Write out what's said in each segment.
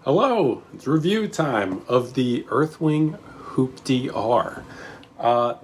Hello, it's review time of the Earthwing Hoopty R.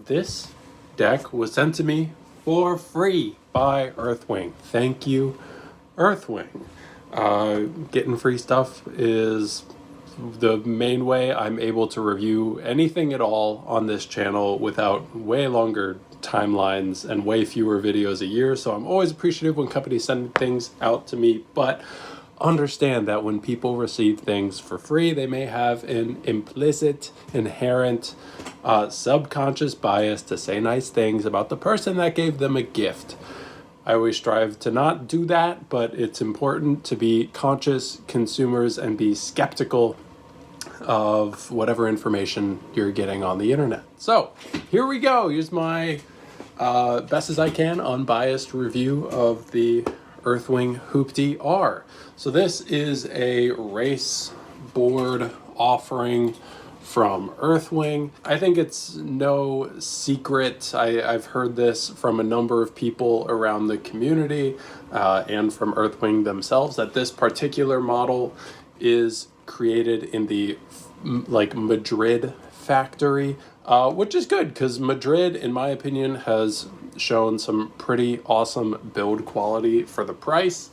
This deck was sent to me for free by Earthwing. Thank you, Earthwing. Getting free stuff is the main way I'm able to review anything at all on this channel without way longer timelines and way fewer videos a year. So I'm always appreciative when companies send things out to me, but understand that when people receive things for free, they may have an implicit, inherent, subconscious bias to say nice things about the person that gave them a gift. I always strive to not do that, but it's important to be conscious consumers and be skeptical of whatever information you're getting on the internet. So here we go. Here's my best as I can unbiased review of the Earthwing Hoopty R. So this is a race board offering from Earthwing. I think it's no secret. I've heard this from a number of people around the community and from Earthwing themselves that this particular model is created in the Madrid factory, which is good because Madrid, in my opinion, has shown some pretty awesome build quality for the price,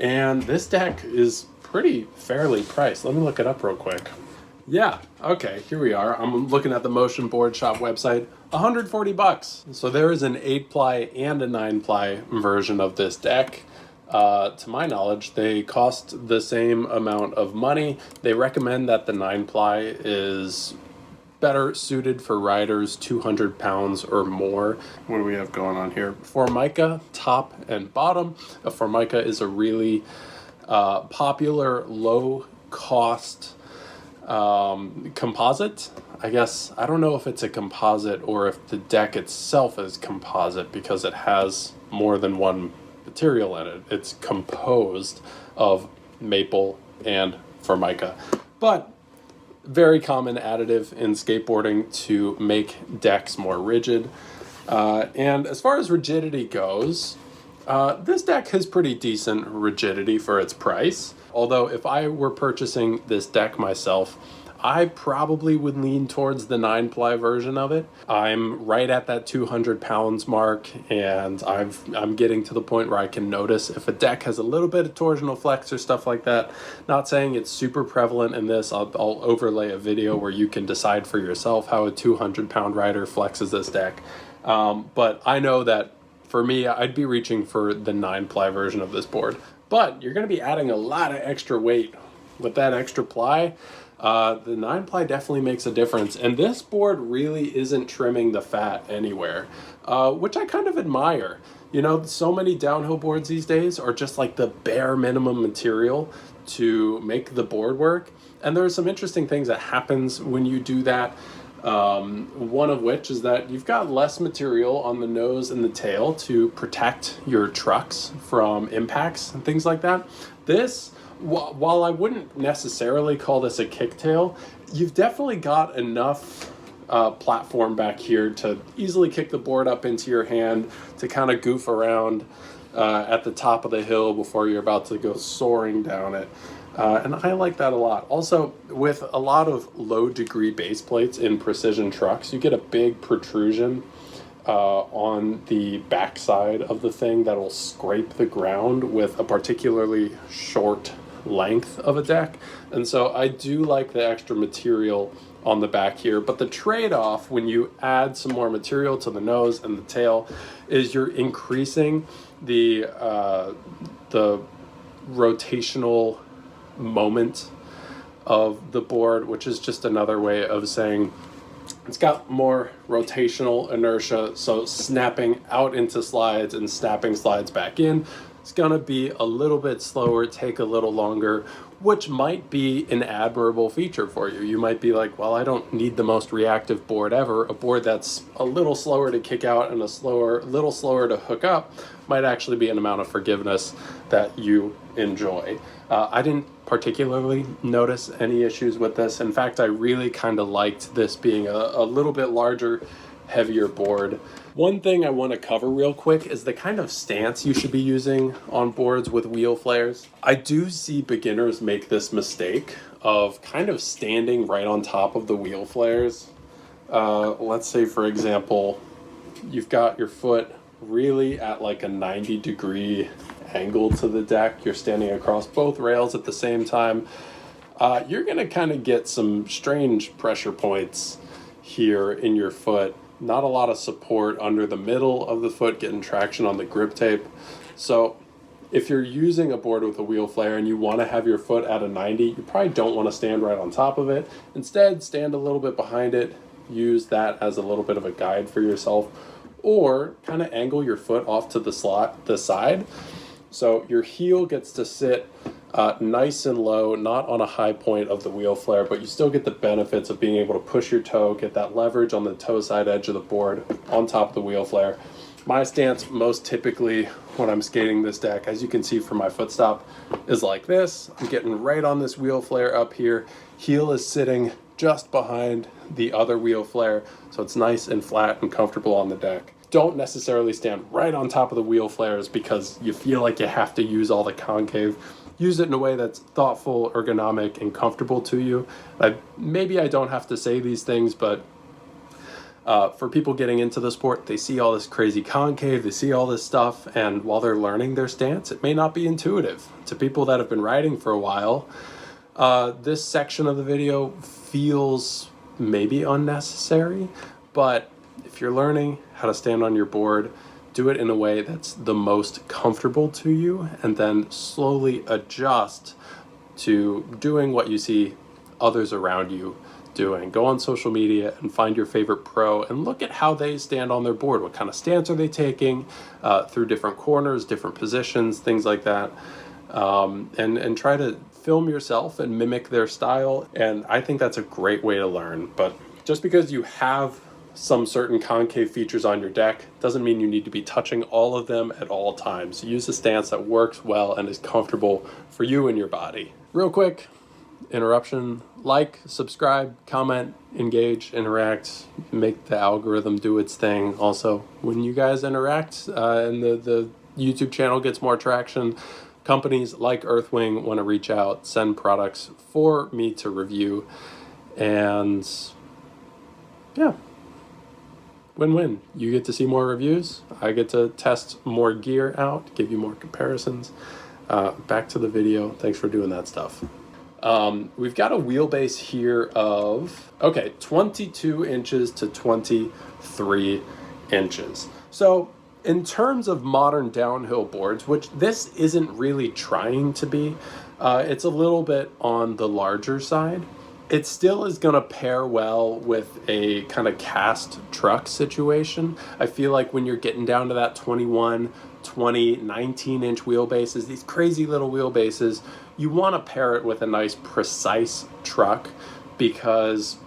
and this deck is pretty fairly priced. Let me look it up real quick. Yeah, okay, here we are. I'm looking at the Motion Board Shop website. 140 bucks. So there is an 8-ply and a 9-ply version of this deck. To my knowledge, they cost the same amount of money. They recommend that the 9-ply is better suited for riders 200 pounds or more. What do we have going on here? Formica, top and bottom. A Formica is a really popular, low-cost composite. I guess, I don't know if it's a composite or if the deck itself is composite because it has more than one material in it. It's composed of maple and Formica. But very common additive in skateboarding to make decks more rigid. And as far as rigidity goes, this deck has pretty decent rigidity for its price. Although if I were purchasing this deck myself, I probably would lean towards the 9-ply version of it. I'm right at that 200 pounds mark, and I'm getting to the point where I can notice if a deck has a little bit of torsional flex or stuff like that. Not saying it's super prevalent in this. I'll overlay a video where you can decide for yourself how a 200-pound rider flexes this deck. But I know that for me, I'd be reaching for the 9-ply version of this board. But you're going to be adding a lot of extra weight with that extra ply. The 9-ply definitely makes a difference, and this board really isn't trimming the fat anywhere, which I kind of admire. You know, so many downhill boards these days are just like the bare minimum material to make the board work, and there are some interesting things that happens when you do that. One of which is that you've got less material on the nose and the tail to protect your trucks from impacts and things like that. This, while I wouldn't necessarily call this a kicktail, you've definitely got enough platform back here to easily kick the board up into your hand to kind of goof around at the top of the hill before you're about to go soaring down it. And I like that a lot. Also, with a lot of low-degree base plates in precision trucks, you get a big protrusion on the backside of the thing that will scrape the ground with a particularly short length of a deck. And so I do like the extra material on the back here, but the trade-off when you add some more material to the nose and the tail is you're increasing the rotational moment of the board, which is just another way of saying it's got more rotational inertia, so snapping out into slides and snapping slides back in, it's gonna be a little bit slower, take a little longer, which might be an admirable feature for you. You might be like, well, I don't need the most reactive board ever. A board that's a little slower to kick out and little slower to hook up might actually be an amount of forgiveness that you enjoy. I didn't particularly notice any issues with this. In fact, I really kind of liked this being a little bit larger heavier board. One thing I want to cover real quick is the kind of stance you should be using on boards with wheel flares. I do see beginners make this mistake of kind of standing right on top of the wheel flares. Let's say, for example, you've got your foot really at like a 90-degree angle to the deck. You're standing across both rails at the same time. You're going to kind of get some strange pressure points here in your foot. Not a lot of support under the middle of the foot, getting traction on the grip tape. So if you're using a board with a wheel flare and you want to have your foot at a 90, you probably don't want to stand right on top of it. Instead, stand a little bit behind it. Use that as a little bit of a guide for yourself, or kind of angle your foot off to the side. So your heel gets to sit nice and low, not on a high point of the wheel flare, but you still get the benefits of being able to push your toe, get that leverage on the toe side edge of the board on top of the wheel flare. My stance most typically when I'm skating this deck, as you can see from my footstop, is like this. I'm getting right on this wheel flare up here. Heel is sitting just behind the other wheel flare, so it's nice and flat and comfortable on the deck. Don't necessarily stand right on top of the wheel flares because you feel like you have to use all the concave. Use it in a way that's thoughtful, ergonomic, and comfortable to you. Maybe I don't have to say these things, but for people getting into the sport, they see all this crazy concave, they see all this stuff, and while they're learning their stance, it may not be intuitive. To people that have been riding for a while, this section of the video feels maybe unnecessary, but if you're learning how to stand on your board, do it in a way that's the most comfortable to you, and then slowly adjust to doing what you see others around you doing. Go on social media and find your favorite pro and look at how they stand on their board. What kind of stance are they taking through different corners, different positions, things like that. And try to film yourself and mimic their style. And I think that's a great way to learn. But just because you have some certain concave features on your deck doesn't mean you need to be touching all of them at all times. Use a stance that works well and is comfortable for you and your body. Real quick interruption: like, subscribe, comment, engage, interact, make the algorithm do its thing. Also, when you guys interact and the YouTube channel gets more traction, companies like Earthwing want to reach out, send products for me to review, and yeah, win-win. You get to see more reviews, I get to test more gear out, give you more comparisons. Back to the video. Thanks for doing that stuff. We've got a wheelbase here of 22 inches to 23 inches. So in terms of modern downhill boards, which this isn't really trying to be, it's a little bit on the larger side. It still is going to pair well with a kind of cast truck situation. I feel like when you're getting down to that 21, 20, 19-inch wheelbases, these crazy little wheelbases, you want to pair it with a nice, precise truck because,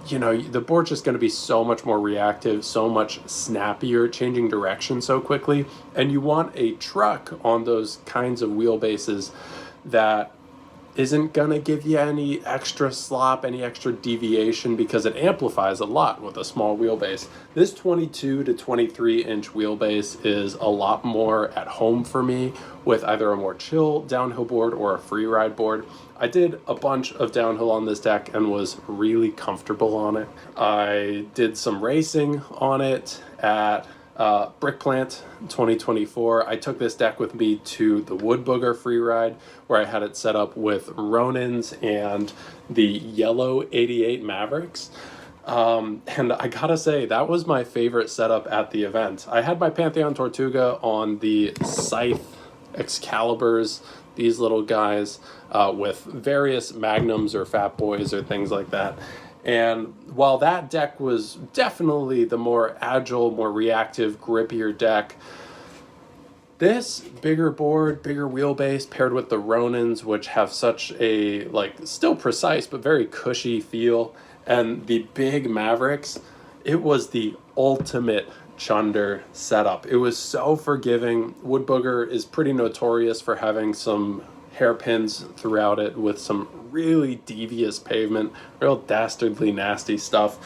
you know, the board's just going to be so much more reactive, so much snappier, changing direction so quickly. And you want a truck on those kinds of wheelbases that isn't going to give you any extra slop, any extra deviation, because it amplifies a lot with a small wheelbase. This 22 to 23 inch wheelbase is a lot more at home for me with either a more chill downhill board or a free ride board. I did a bunch of downhill on this deck and was really comfortable on it. I did some racing on it at Brick Plant 2024. I took this deck with me to the Wood Booger free ride where I had it set up with Ronins and the yellow 88 Mavericks. And I gotta say, that was my favorite setup at the event. I had my Pantheon Tortuga on the Scythe Excaliburs, these little guys with various Magnums or Fat Boys or things like that. And while that deck was definitely the more agile, more reactive, grippier deck, this bigger board, bigger wheelbase paired with the Ronins, which have such a, like, still precise but very cushy feel, and the big Mavericks, it was the ultimate chunder setup. It was so forgiving. Wood Booger is pretty notorious for having some hairpins throughout it with some really devious pavement, real dastardly nasty stuff.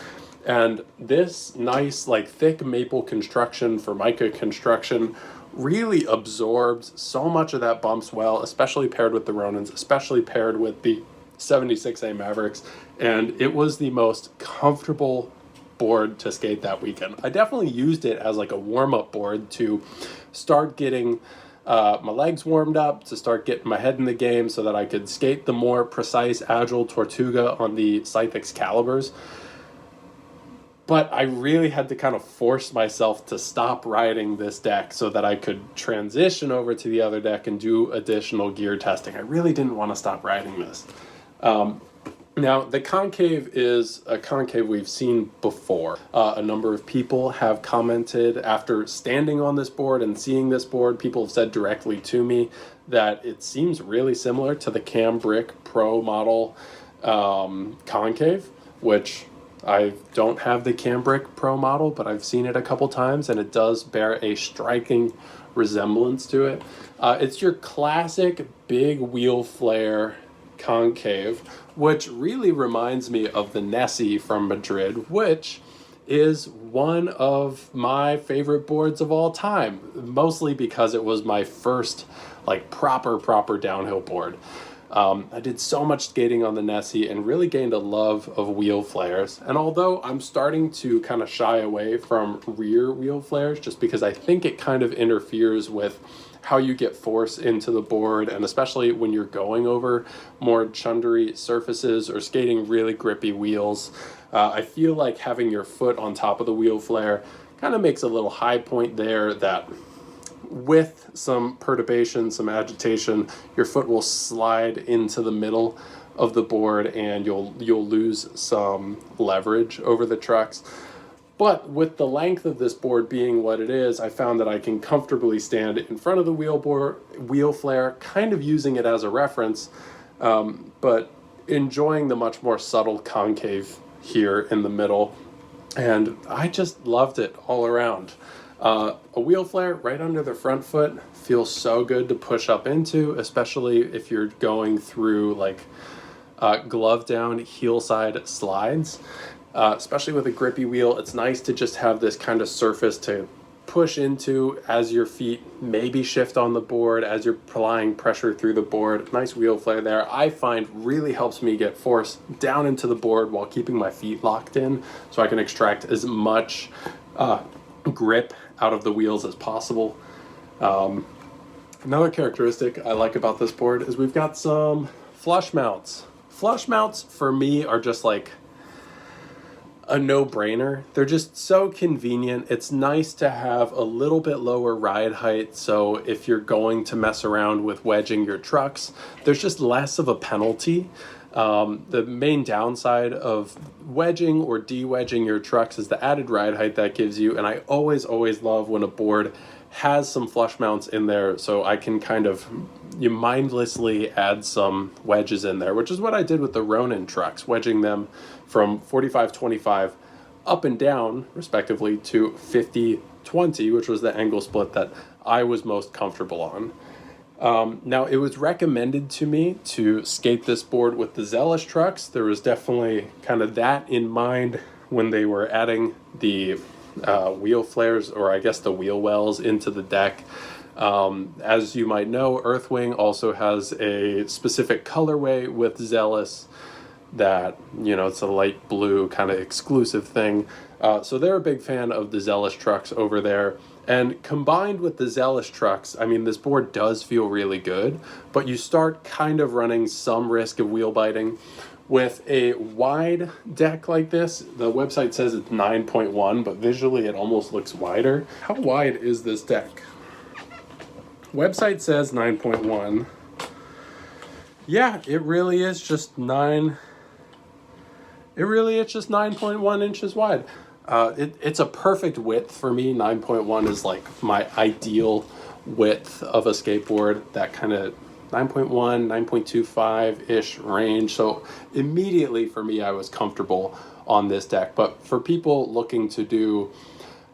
And this nice, like, thick maple construction, Formica construction, really absorbs so much of that bump swell, especially paired with the Ronins, especially paired with the 76A Mavericks. And it was the most comfortable board to skate that weekend. I definitely used it as like a warm-up board to start getting my legs warmed up, to start getting my head in the game so that I could skate the more precise, agile Tortuga on the Scythe Excaliburs. But I really had to kind of force myself to stop riding this deck so that I could transition over to the other deck and do additional gear testing. I really didn't want to stop riding this. Now, the concave is a concave we've seen before. A number of people have commented after standing on this board and seeing this board. People have said directly to me that it seems really similar to the Cambric Pro model concave, which I don't have the Cambric Pro model, but I've seen it a couple times, and it does bear a striking resemblance to it. It's your classic big wheel flare concave, which really reminds me of the Nessie from Madrid, which is one of my favorite boards of all time, mostly because it was my first like proper downhill board. I did so much skating on the Nessie and really gained a love of wheel flares. And although I'm starting to kind of shy away from rear wheel flares, just because I think it kind of interferes with how you get force into the board, and especially when you're going over more chundery surfaces or skating really grippy wheels, I feel like having your foot on top of the wheel flare kind of makes a little high point there that with some perturbation, some agitation, your foot will slide into the middle of the board and you'll lose some leverage over the trucks. But with the length of this board being what it is, I found that I can comfortably stand in front of the wheel flare, kind of using it as a reference, but enjoying the much more subtle concave here in the middle. And I just loved it all around. A wheel flare right under the front foot feels so good to push up into, especially if you're going through like glove down heel side slides. Especially with a grippy wheel, it's nice to just have this kind of surface to push into as your feet maybe shift on the board, as you're applying pressure through the board. Nice wheel flare there, I find really helps me get force down into the board while keeping my feet locked in, so I can extract as much grip out of the wheels as possible. Another characteristic I like about this board is we've got some flush mounts. Flush mounts for me are just like a no-brainer. They're just so convenient. It's nice to have a little bit lower ride height, so if you're going to mess around with wedging your trucks, there's just less of a penalty. The main downside of wedging or de-wedging your trucks is the added ride height that gives you, and I always love when a board has some flush mounts in there so I can kind of mindlessly add some wedges in there, which is what I did with the Ronin trucks, wedging them from 45-25 up and down, respectively, to 50-20, which was the angle split that I was most comfortable on. Now, it was recommended to me to skate this board with the Zealous trucks. There was definitely kind of that in mind when they were adding the wheel flares, or I guess the wheel wells, into the deck. As you might know, Earthwing also has a specific colorway with Zealous that, you know, it's a light blue kind of exclusive thing. So they're a big fan of the Zealous trucks over there. And combined with the Zealous trucks, I mean, this board does feel really good, but you start kind of running some risk of wheel biting. With a wide deck like this, the website says it's 9.1, but visually it almost looks wider. How wide is this deck? Website says 9.1. Yeah, it really is just 9. It really is just 9.1 inches wide. It's a perfect width for me. 9.1 is like my ideal width of a skateboard, that kind of 9.1, 9.25-ish range. So immediately for me, I was comfortable on this deck. But for people looking to do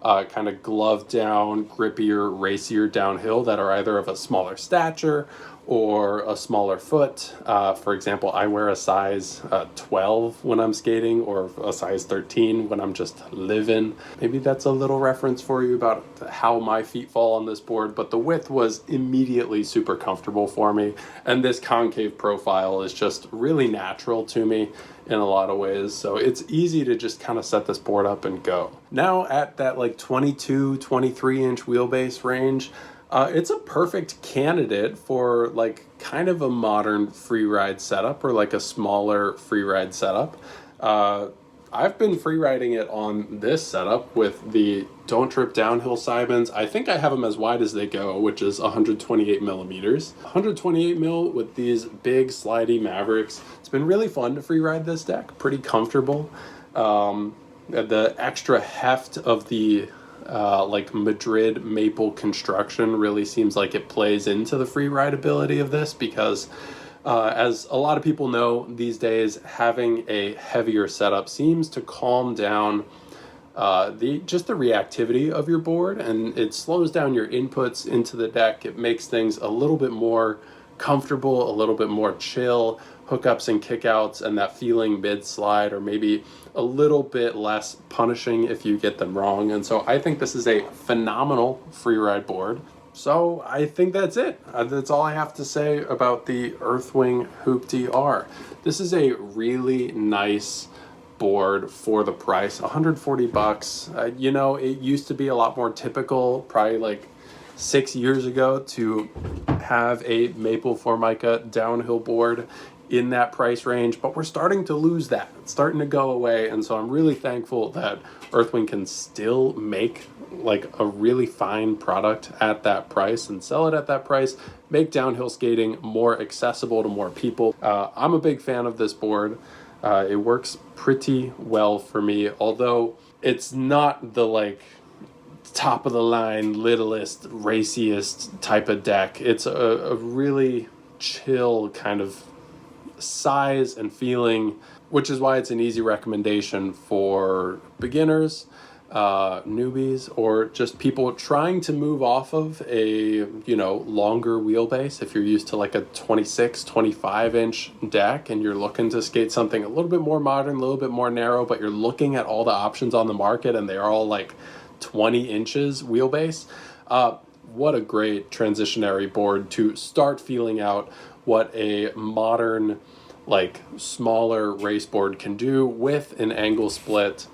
kind of glove down, grippier, racier downhill that are either of a smaller stature or a smaller foot. For example, I wear a size 12 when I'm skating, or a size 13 when I'm just living. Maybe that's a little reference for you about how my feet fall on this board, but the width was immediately super comfortable for me. And this concave profile is just really natural to me in a lot of ways. So it's easy to just kind of set this board up and go. Now at that like 22, 23 inch wheelbase range, it's a perfect candidate for like kind of a modern free ride setup, or like a smaller free ride setup. I've been free riding it on this setup with the Don't Trip Downhill Simons. I think I have them as wide as they go, which is 128 millimeters. 128 mil with these big slidey Mavericks. It's been really fun to free ride this deck, pretty comfortable. The extra heft of the like Madrid maple construction really seems like it plays into the free rideability of this, because as a lot of people know these days, having a heavier setup seems to calm down the reactivity of your board, and it slows down your inputs into the deck. It makes things a little bit more comfortable, a little bit more chill. Hookups and kickouts and that feeling mid slide, or maybe a little bit less punishing if you get them wrong. And so I think this is a phenomenal free ride board. So I think that's it. That's all I have to say about the Earthwing Hoopty R. This is a really nice board for the price, 140 bucks. You know, it used to be a lot more typical, probably like 6 years ago, to have a maple formica downhill board in that price range, but we're starting to lose that. It's starting to go away, and so I'm really thankful that Earthwing can still make like a really fine product at that price and sell it at that price, make downhill skating more accessible to more people. I'm a big fan of this board. It works pretty well for me, although it's not the like top of the line, littlest, raciest type of deck. It's a really chill kind of size and feeling, which is why it's an easy recommendation for beginners, newbies, or just people trying to move off of a, you know, longer wheelbase. If you're used to like a 26, 25 inch deck and you're looking to skate something a little bit more modern, a little bit more narrow, but you're looking at all the options on the market and they're all like 20 inches wheelbase, what a great transitionary board to start feeling out what a modern, like smaller race board can do with an angle split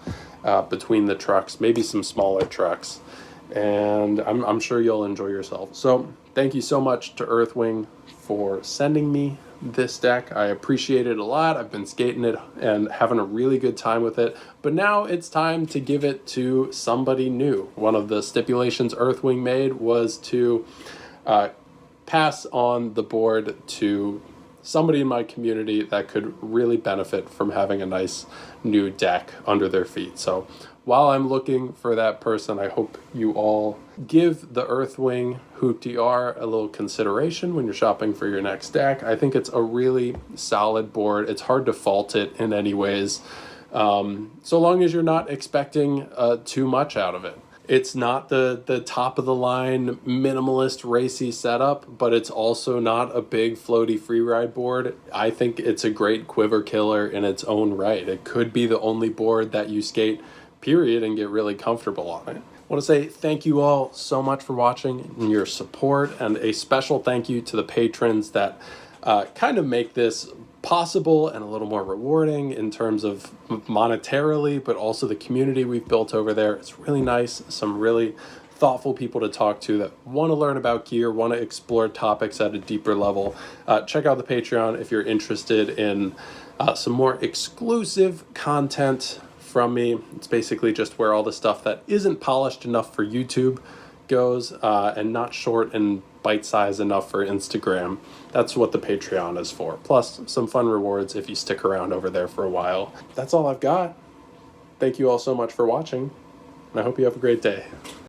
between the trucks, maybe some smaller trucks. And I'm sure you'll enjoy yourself. So thank you so much to Earthwing for sending me this deck. I appreciate it a lot. I've been skating it and having a really good time with it, but now it's time to give it to somebody new. One of the stipulations Earthwing made was to pass on the board to somebody in my community that could really benefit from having a nice new deck under their feet. So while I'm looking for that person, I hope you all give the Earthwing Hoopty R a little consideration when you're shopping for your next deck. I think it's a really solid board. It's hard to fault it in any ways, so long as you're not expecting too much out of it. It's not the top of the line minimalist racy setup, but it's also not a big floaty free ride board. I think it's a great quiver killer in its own right. It could be the only board that you skate, period, and get really comfortable on it. I want to say thank you all so much for watching and your support, and a special thank you to the patrons that kind of make this possible and a little more rewarding in terms of monetarily, but also the community we've built over there. It's really nice. Some really thoughtful people to talk to that want to learn about gear, want to explore topics at a deeper level. Check out the Patreon if you're interested in some more exclusive content from me. It's basically just where all the stuff that isn't polished enough for YouTube goes, and not short and bite-sized enough for Instagram. That's what the Patreon is for. Plus some fun rewards if you stick around over there for a while. That's all I've got. Thank you all so much for watching, and I hope you have a great day.